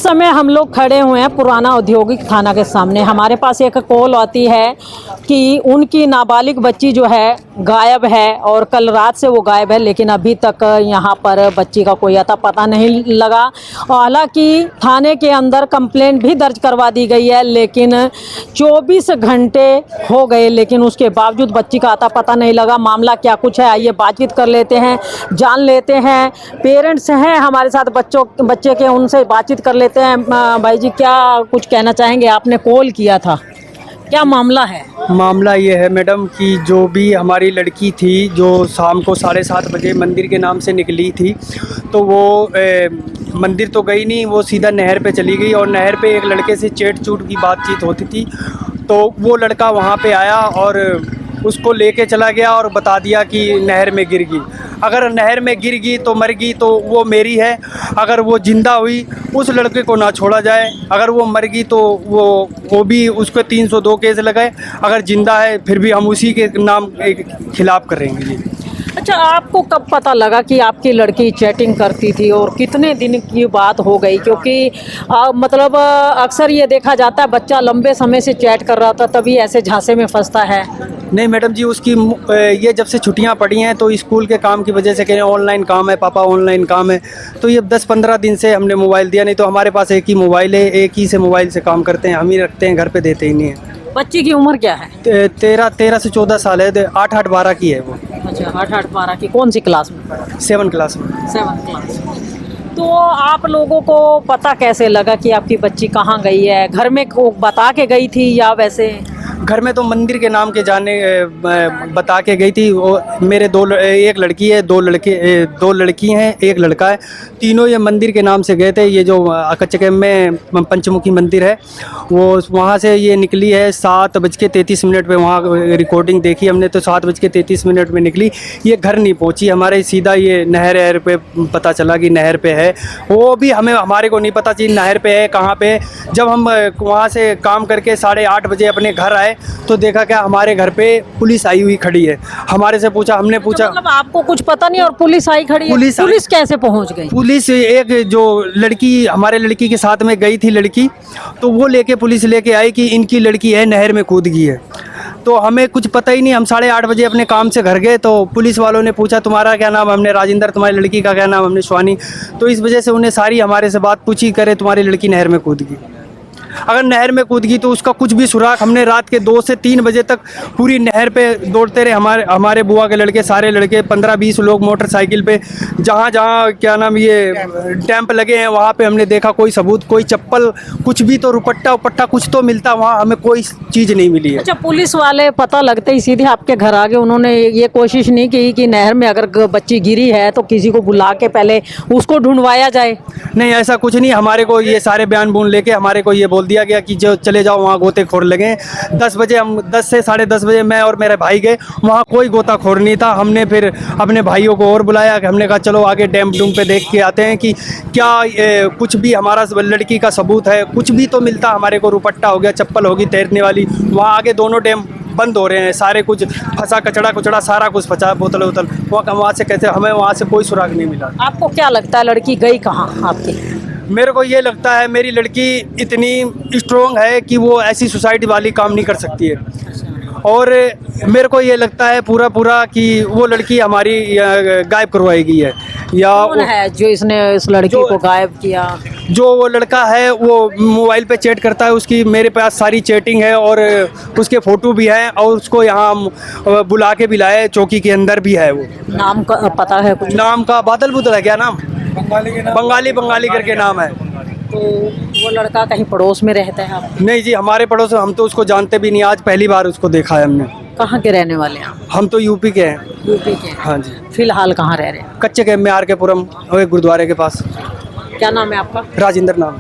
समय हम लोग खड़े हुए हैं पुराना औद्योगिक थाना के सामने। हमारे पास एक कॉल आती है कि उनकी नाबालिग बच्ची जो है गायब है और कल रात से वो गायब है, लेकिन अभी तक यहाँ पर बच्ची का कोई अता पता नहीं लगा। हालांकि थाने के अंदर कंप्लेंट भी दर्ज करवा दी गई है, लेकिन 24 घंटे हो गए, लेकिन उसके बावजूद बच्ची का अता पता नहीं लगा। मामला क्या कुछ है, आइए बातचीत कर लेते हैं, जान लेते हैं। पेरेंट्स हैं हमारे साथ बच्चे के, उनसे बातचीत कर लेते हैं। भाई जी, क्या कुछ कहना चाहेंगे? आपने कॉल किया था, क्या मामला है? मामला ये है मैडम कि जो भी हमारी लड़की थी जो शाम को 7:30 बजे मंदिर के नाम से निकली थी, तो वो मंदिर तो गई नहीं, वो सीधा नहर पे चली गई और नहर पे एक लड़के से चेट चूट की बातचीत होती थी। तो वो लड़का वहाँ पे आया और उसको लेके चला गया और बता दिया कि नहर में गिर गई। अगर नहर में गिर गई तो मर गई तो वो मेरी है, अगर वो ज़िंदा हुई उस लड़के को ना छोड़ा जाए, अगर वो मर गई तो वो भी उसको 302 केस लगाए, अगर ज़िंदा है फिर भी हम उसी के नाम के खिलाफ़ करेंगे जी। अच्छा, आपको कब पता लगा कि आपकी लड़की चैटिंग करती थी और कितने दिन की बात हो गई? क्योंकि मतलब अक्सर ये देखा जाता है बच्चा लंबे समय से चैट कर रहा था तभी ऐसे झांसे में फंसता है। नहीं मैडम जी, उसकी ये जब से छुट्टियां पड़ी हैं तो स्कूल के काम की वजह से कहें ऑनलाइन काम है, पापा ऑनलाइन काम है, तो ये 10-15 दिन से हमने मोबाइल दिया। नहीं तो हमारे पास एक ही मोबाइल है, एक ही से मोबाइल से काम करते हैं, हम ही रखते हैं, घर पे देते ही नहीं है। बच्ची की उम्र क्या है? 13 से 14 साल है, 8-12 की है वो। अच्छा, 8-12 की। कौन सी क्लास में? 7 क्लास में। 7 क्लास में। तो आप लोगों को पता कैसे लगा कि आपकी बच्ची कहाँ गई है? घर में को बता के गई थी या वैसे? घर में तो मंदिर के नाम के जाने बता के गई थी। वो मेरे एक लड़की है, 2 लड़की हैं, एक लड़का है, तीनों ये मंदिर के नाम से गए थे। ये जो कच्चे में पंचमुखी मंदिर है वो वहाँ से ये निकली है 7:33 पे। वहाँ रिकॉर्डिंग देखी हमने तो 7:33 में निकली, ये घर नहीं पहुँची हमारे, सीधा ये नहर पे पता चला कि नहर पे है। वो भी हमारे को नहीं पता चीज़ नहर पे है कहाँ पे। जब हम वहाँ से काम करके 8:30 बजे अपने घर आए तो देखा क्या हमारे घर पे पुलिस आई हुई खड़ी है। हमारे से पूछा, हमने पूछा, मतलब आपको कुछ पता नहीं और पुलिस आई खड़ी है? पुलिस कैसे पहुंच गई? पुलिस एक जो लड़की हमारे लड़की के साथ में गई थी लड़की, तो वो लेके पुलिस लेके आई कि इनकी लड़की है नहर में कूद गई है। तो हमें कुछ पता ही नहीं, हम 8:30 बजे अपने काम से घर गए तो पुलिस वालों ने पूछा तुम्हारा क्या नाम? हमने राजेंद्र। तुम्हारी लड़की का क्या नाम? हमने स्वानी। तो इस वजह से उन्हें सारी हमारे से बात पूछी, करे तुम्हारी लड़की नहर में कूद गई। अगर नहर में कूद गई तो उसका कुछ भी सुराग, हमने रात के 2 से 3 बजे तक पूरी नहर पे दौड़ते रहे। हमारे बुआ के लड़के, सारे लड़के 15-20 लोग मोटरसाइकिल पे, जहाँ जहाँ क्या नाम ये डैम्प लगे हैं वहाँ पे हमने देखा कोई सबूत, कोई चप्पल, कुछ भी तो रुपट्टा उपट्टा कुछ तो मिलता, वहाँ हमें कोई चीज़ नहीं मिली है। अच्छा, पुलिस वाले पता लगते ही सीधे आपके घर आ गए? उन्होंने ये कोशिश नहीं की कि नहर में अगर बच्ची गिरी है तो किसी को बुला के पहले उसको ढूंढवाया जाए? नहीं, ऐसा कुछ नहीं। हमारे को ये सारे बयान बून लेके हमारे को ये बोल दिया गया कि जो चले जाओ वहाँ गोतेखोर लगे। 10 बजे हम 10 से 10:30 बजे मैं और मेरे भाई गए, वहाँ कोई गोताखोर नहीं था। हमने फिर अपने भाइयों को और बुलाया कि हमने कहा चलो आगे डैम डूम पे देख के आते हैं कि क्या कुछ भी हमारा लड़की का सबूत है, कुछ भी तो मिलता। हमारे को रुपट्टा हो गया, चप्पल होगी तैरने वाली, वहाँ आगे दोनों डैम बंद हो रहे हैं, सारे कुछ फंसा, कचड़ा कुचड़ा सारा कुछ फंसा, बोतल वोतल, वहाँ से कैसे, हमें वहाँ से कोई सुराग नहीं मिला। आपको क्या लगता है लड़की गई कहाँ आपकी? मेरे को ये लगता है मेरी लड़की इतनी स्ट्रोंग है कि वो ऐसी सोसाइटी वाली काम नहीं कर सकती है। और मेरे को ये लगता है पूरा कि वो लड़की हमारी गायब करवाई गई है। या कौन है जो इसने इस लड़की को गायब किया? जो वो लड़का है वो मोबाइल पे चैट करता है, उसकी मेरे पास सारी चैटिंग है और उसके फ़ोटो भी हैं और उसको यहाँ बुला के भी लाए, चौकी के अंदर भी है। वो नाम का पता है कुछ? नाम का बादल बुदल है, क्या नाम? बंगाली करके नाम है। तो वो लड़का कहीं पड़ोस में रहता है आप? नहीं जी, हमारे पड़ोस हम तो उसको जानते भी नहीं, आज पहली बार उसको देखा है हमने। कहाँ के रहने वाले हैं आप? हम तो यूपी के हैं। यूपी के? हाँ जी। फिलहाल कहाँ रह रहे हैं? कच्चे के में आर के पुरम, गुरुद्वारे के पास। क्या नाम है आपका? राजेंद्र नाम।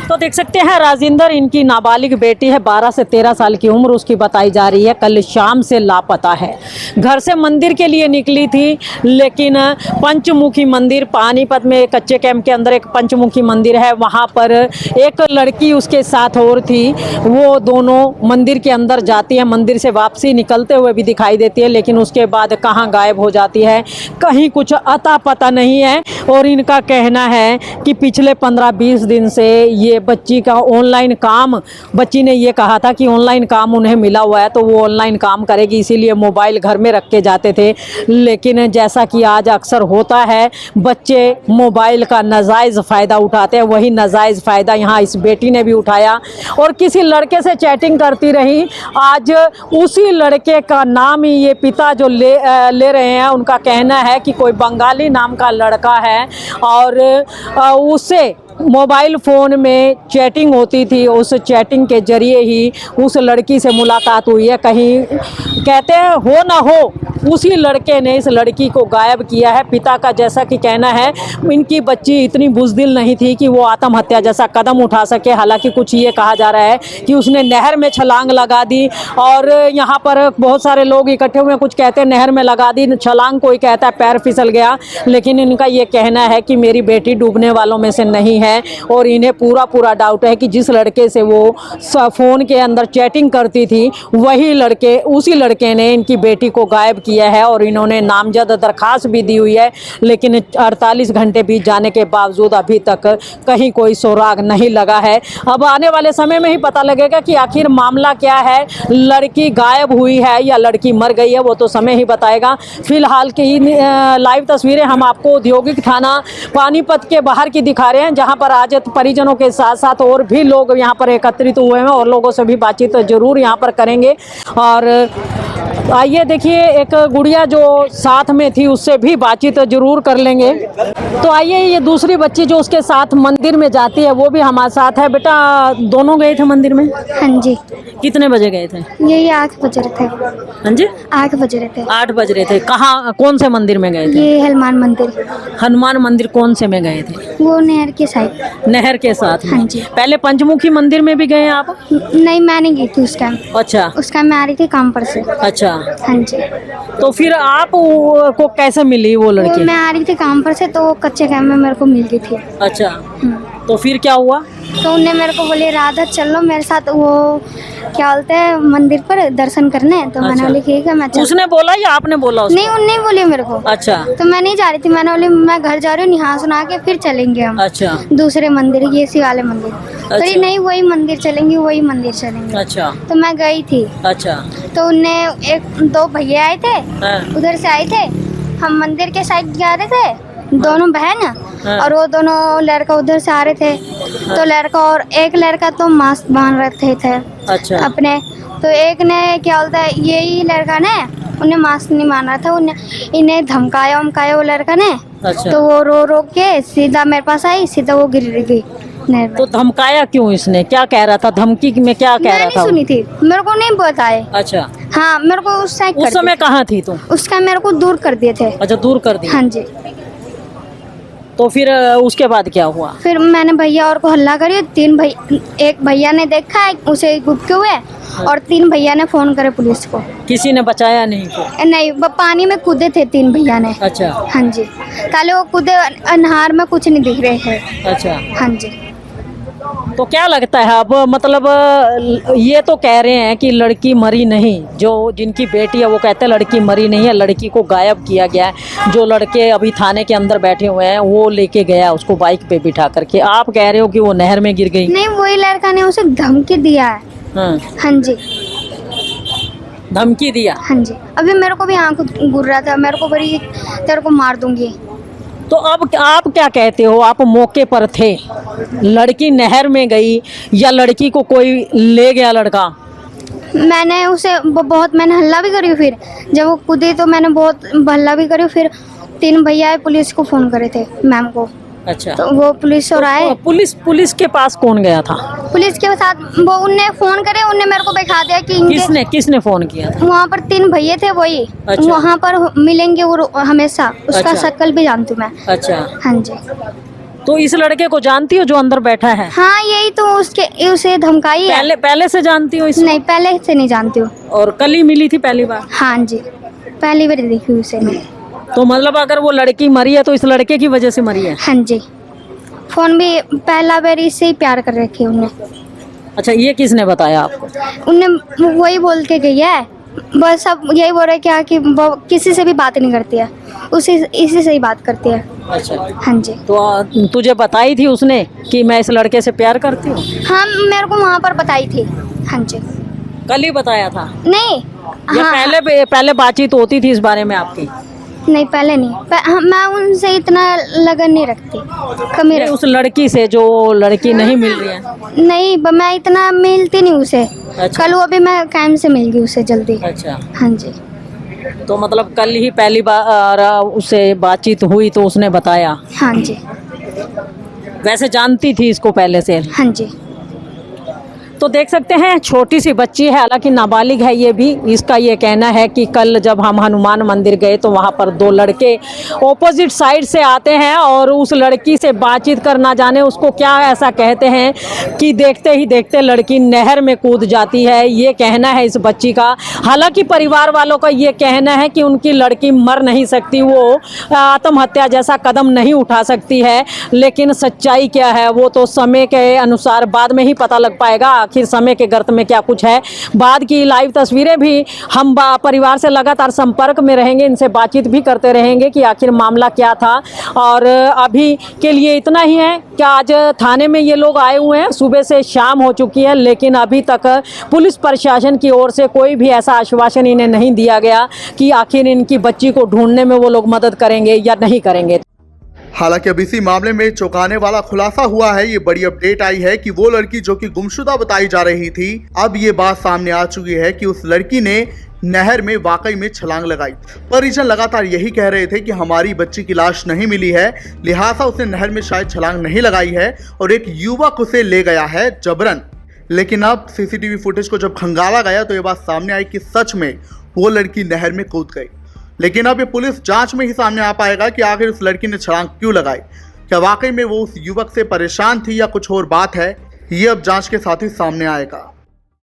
तो देख सकते हैं राजिंदर, इनकी नाबालिग बेटी है, 12 से 13 साल की उम्र उसकी बताई जा रही है, कल शाम से लापता है। घर से मंदिर के लिए निकली थी, लेकिन पंचमुखी मंदिर पानीपत में कच्चे कैंप के अंदर एक पंचमुखी मंदिर है, वहाँ पर एक लड़की उसके साथ और थी। वो दोनों मंदिर के अंदर जाती है, मंदिर से वापसी निकलते हुए भी दिखाई देती है, लेकिन उसके बाद कहाँ गायब हो जाती है, कहीं कुछ अता पता नहीं है। और इनका कहना है कि पिछले 15-20 दिन से ये बच्ची का ऑनलाइन काम, बच्ची ने ये कहा था कि ऑनलाइन काम उन्हें मिला हुआ है तो वो ऑनलाइन काम करेगी, इसीलिए मोबाइल घर में रख के जाते थे। लेकिन जैसा कि आज अक्सर होता है, बच्चे मोबाइल का नाजायज़ फ़ायदा उठाते हैं, वही नाजायज़ फ़ायदा यहाँ इस बेटी ने भी उठाया और किसी लड़के से चैटिंग करती रही। आज उसी लड़के का नाम ही ये पिता जो ले रहे हैं, उनका कहना है कि कोई बंगाली नाम का लड़का है और उससे मोबाइल फ़ोन में चैटिंग होती थी, उस चैटिंग के ज़रिए ही उस लड़की से मुलाकात हुई है। कहीं कहते हैं हो ना हो, उसी लड़के ने इस लड़की को गायब किया है। पिता का जैसा कि कहना है, इनकी बच्ची इतनी बुज़दिल नहीं थी कि वो आत्महत्या जैसा कदम उठा सके। हालांकि कुछ ये कहा जा रहा है कि उसने नहर में छलांग लगा दी और यहाँ पर बहुत सारे लोग इकट्ठे हुए, कुछ कहते हैं नहर में लगा दी छलांग, कोई कहता है पैर फिसल गया। लेकिन इनका ये कहना है कि मेरी बेटी डूबने वालों में से नहीं है और इन्हें पूरा डाउट है कि जिस लड़के से वो फ़ोन के अंदर चैटिंग करती थी, वही लड़के, उसी लड़के ने इनकी बेटी को गायब किया है। और इन्होंने नामजद दरखास्त भी दी हुई है, लेकिन 48 घंटे बीत जाने के बावजूद अभी तक कहीं कोई सुराग नहीं लगा है। अब आने वाले समय में ही पता लगेगा कि आखिर मामला क्या है, लड़की गायब हुई है या लड़की मर गई है, वो तो समय ही बताएगा। फिलहाल की लाइव तस्वीरें हम आपको औद्योगिक थाना पानीपत के बाहर की दिखा रहे हैं, जहां पर आज परिजनों के साथ साथ और भी लोग यहाँ पर एकत्रित हुए हैं और लोगों से भी बातचीत जरूर यहाँ पर करेंगे। और आइए देखिए, एक गुड़िया जो साथ में थी उससे भी बातचीत जरूर कर लेंगे। तो आइए, ये दूसरी बच्ची जो उसके साथ मंदिर में जाती है वो भी हमारे साथ है। बेटा, दोनों गए थे मंदिर में? हाँ जी। कितने बजे गए थे? यही 8 बज रहे थे। हाँ जी, 8 बज रहे थे। 8 बज रहे थे। कहाँ, कौन से मंदिर में गए थे? ये हनुमान मंदिर। हनुमान मंदिर कौन से में गए थे? वो नहर के साइड। नहर के साथ में? हाँ जी। पहले पंचमुखी मंदिर में भी गए आप? नहीं, मैं नहीं गई थी उस टाइम। अच्छा। उस टाइम मैं आ रही थी काम पर से। अच्छा। हाँ जी। तो फिर आप को कैसे मिली वो लड़की? मैं आ रही थी काम पर से तो कच्चे कैंप में मेरे को मिल गई थी। अच्छा, तो फिर क्या हुआ? तो उन्हें मेरे को बोले राधा चलो मेरे साथ, वो क्या बोलते हैं, मंदिर पर दर्शन करने। तो मैंने बोली ठीक है मैं चल। उसने बोला या आपने बोला उसको? नहीं, उन्हें बोली मेरे को। अच्छा। तो मैं नहीं जा रही थी, मैंने बोली मैं घर जा रही हूँ, नहा सुना के फिर चलेंगे हम। अच्छा। दूसरे मंदिर, ये इसी वाले मंदिर। अच्छा। नहीं, वही मंदिर चलेंगे, वही मंदिर चलेंगे। अच्छा। तो मैं गई थी। अच्छा। तो उनने 1-2 भैया आए थे, हाँ। उधर से आए थे, हम मंदिर के साइड जा रहे थे, दोनों बहन हाँ। और वो दोनों लड़का उधर से आ रहे थे। तो लड़का और एक लड़का तो मास्क बांध रखे थे अच्छा। अपने। तो एक ने क्या बोलता है, यही लड़का ने उन्हें मास्क नहीं बांध रहा था, उन्हें इन्हें धमकाया वो लड़का ने। अच्छा। तो वो रो के सीधा मेरे पास आई, सीधा वो गिर गई नहर में। तो धमकाया क्यों इसने? क्या कह रहा था? धमकी में क्या कह रहा था? नहीं सुनी थी, मेरे को नहीं बताए। अच्छा। हाँ, मेरे को उस साइड उस समय कहाँ थी तुम? उसका मेरे को दूर कर दिए थे। अच्छा, दूर कर दिया। हाँ जी। तो फिर उसके बाद क्या हुआ? फिर मैंने भैया और को हल्ला करी, एक भैया ने देखा उसे गुप्ते हुए और 3 भैया ने फोन करे पुलिस को। किसी ने बचाया नहीं को? नहीं, वो पानी में कूदे थे 3 भैया ने। अच्छा। हाँ जी, ताले वो कूदे, नहर में कुछ नहीं दिख रहे थे। अच्छा। हाँ जी। तो क्या लगता है अब, मतलब ये तो कह रहे हैं कि लड़की मरी नहीं, जो जिनकी बेटी है वो कहते हैं लड़की मरी नहीं है, लड़की को गायब किया गया है। जो लड़के अभी थाने के अंदर बैठे हुए हैं वो लेके गया उसको बाइक पे बिठा करके। आप कह रहे हो कि वो नहर में गिर गई? नहीं, वही लड़का ने उसे धमकी दिया है। हाँ। हाँ जी, धमकी दिया? हाँ जी। अभी मेरे को भी आंख घूर रहा था, मेरे को बड़ी तेरे को मार दूंगी। तो अब आप क्या कहते हो? आप मौके पर थे, लड़की नहर में गई या लड़की को कोई ले गया लड़का? मैंने उसे बहुत मैंने हल्ला भी करी, फिर जब वो कूदी तो मैंने बहुत हल्ला भी करी। फिर 3 भैया पुलिस को फोन करे थे, मैम को। अच्छा। तो वो पुलिस और आए। तो पुलिस के पास कौन गया था? पुलिस के साथ वो उनने फोन करे, उनने मेरे को दिखा दिया कि किसने फोन किया था? वहाँ पर 3 भैया थे, वही। अच्छा। वहाँ पर मिलेंगे वो हमेशा, उसका अच्छा। शक्ल भी जानती हूँ मैं। अच्छा। हाँ जी। तो इस लड़के को जानती हो जो अंदर बैठा है? हाँ यही तो उसे धमकाई है। पहले से जानती हो इसको? नहीं पहले से नहीं जानती हूँ। और कल ही मिली थी पहली बार? हाँ जी पहली बार देखी उसे मैं। तो मतलब अगर वो लड़की मरी है तो इस लड़के की वजह से मरी है? हाँ जी फोन भी पहला बार इससे ही प्यार कर रखे उन्हें। अच्छा, ये किसने बताया आपको? उन्हें वही बोल के गई है, बस सब यही बोल रहे क्या कि वो किसी से भी बात नहीं करती है, इसी से ही बात करती है। अच्छा, हाँ जी। तो तुझे बताई थी उसने कि मैं इस लड़के से प्यार करती हूँ? हाँ मेरे को वहाँ पर बताई थी। हाँ जी। कल ही बताया था? नहीं या हाँ, पहले बातचीत होती थी इस बारे में आपकी? नहीं पहले नहीं मैं उनसे इतना लगन नहीं रखती, कमी नहीं, उस लड़की से जो लड़की नहीं मिल रही है? नहीं मैं इतना मिलती नहीं उसे। अच्छा। कल वो भी मैं काम से मिल गई उसे जल्दी। अच्छा, हाँ जी। तो मतलब कल ही पहली बार उससे बातचीत हुई तो उसने बताया? हाँ जी। वैसे जानती थी इसको पहले से? हाँ जी। तो देख सकते हैं छोटी सी बच्ची है, हालांकि नाबालिग है ये भी। इसका ये कहना है कि कल जब हम हनुमान मंदिर गए तो वहाँ पर दो लड़के ऑपोजिट साइड से आते हैं और उस लड़की से बातचीत करना जाने उसको क्या ऐसा कहते हैं कि देखते ही देखते लड़की नहर में कूद जाती है। ये कहना है इस बच्ची का। हालांकि परिवार वालों का ये कहना है कि उनकी लड़की मर नहीं सकती, वो आत्महत्या जैसा कदम नहीं उठा सकती है। लेकिन सच्चाई क्या है वो तो समय के अनुसार बाद में ही पता लग पाएगा, आखिर समय के गर्त में क्या कुछ है। बाद की लाइव तस्वीरें भी हम परिवार से लगातार संपर्क में रहेंगे, इनसे बातचीत भी करते रहेंगे कि आखिर मामला क्या था। और अभी के लिए इतना ही है कि आज थाने में ये लोग आए हुए हैं, सुबह से शाम हो चुकी है, लेकिन अभी तक पुलिस प्रशासन की ओर से कोई भी ऐसा आश्वासन इन्हें नहीं दिया गया कि आखिर इनकी बच्ची को ढूंढने में वो लोग मदद करेंगे या नहीं करेंगे। हालांकि अब इसी मामले में चौंकाने वाला खुलासा हुआ है। ये बड़ी अपडेट आई है कि वो लड़की जो कि गुमशुदा बताई जा रही थी, अब ये बात सामने आ चुकी है कि उस लड़की ने नहर में वाकई में छलांग लगाई। परिजन लगातार यही कह रहे थे कि हमारी बच्ची की लाश नहीं मिली है, लिहाजा उसने नहर में शायद छलांग नहीं लगाई है और एक युवक उसे ले गया है जबरन। लेकिन अब सीसीटीवी फुटेज को जब खंगाला गया तो ये बात सामने आई कि सच में वो लड़की नहर में कूद गई। लेकिन अब ये पुलिस जांच में ही सामने आ पाएगा कि आखिर उस लड़की ने छलांग क्यों लगाई। क्या वाकई में वो उस युवक से परेशान थी या कुछ और बात है, ये अब जांच के साथ ही सामने आएगा।